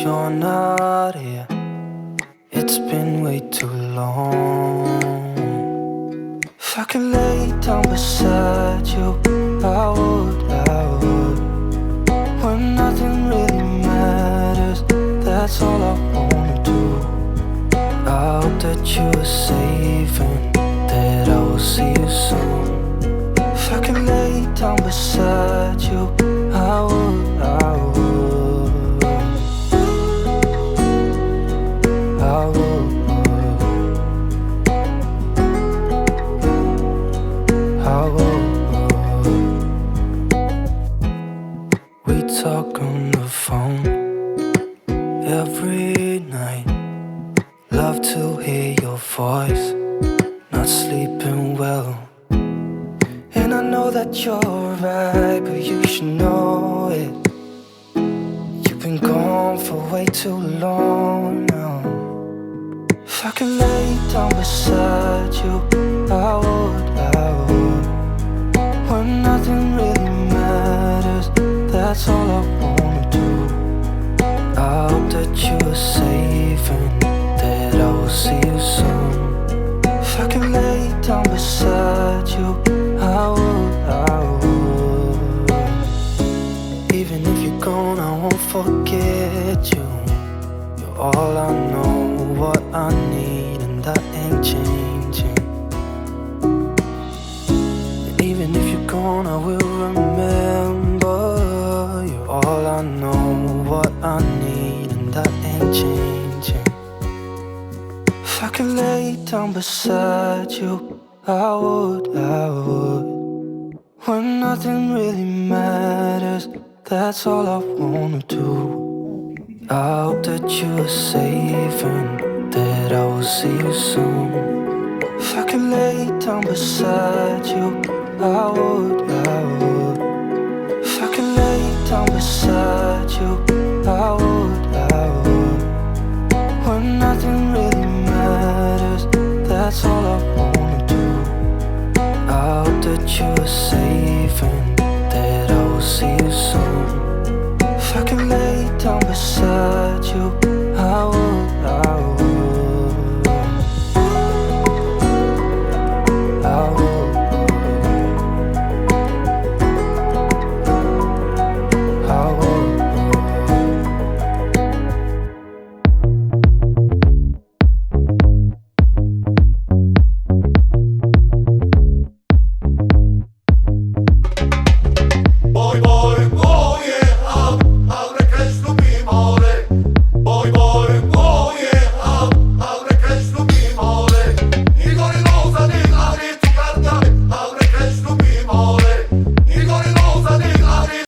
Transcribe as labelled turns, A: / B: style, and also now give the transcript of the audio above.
A: you're not here. It's been way too long. If I could lay down beside you, I would. When nothing really matters, that's all I wanna do. I hope that you are safe and that I will see you soon. If I could lay down beside you, I would. We talk on the phone every night. Love to hear your voice. Not sleeping well. And I know that you're right, but you should know it. You've been gone for way too long now. If I could lay down beside you, I would. When nothing really matters, that's all I wanna do. I hope that you are safe and that I will see you soon. If I could lay down beside you, I would. Even if you're gone, I won't forget you. You're all I know, what I need, and that ain't changing. And even if you're gone, I will remember. You're all I know, what I need, and that ain't changing. If I could lay down beside you, I would. When nothing really matters, that's all I wanna do. I hope that you are safe and that I will see you soon. If I could lay down beside you, I would. If I could lay down beside you, I would. When nothing really matters, that's all I wanna do. I hope that you are safe and that I will see you soon. If I could lay down beside you,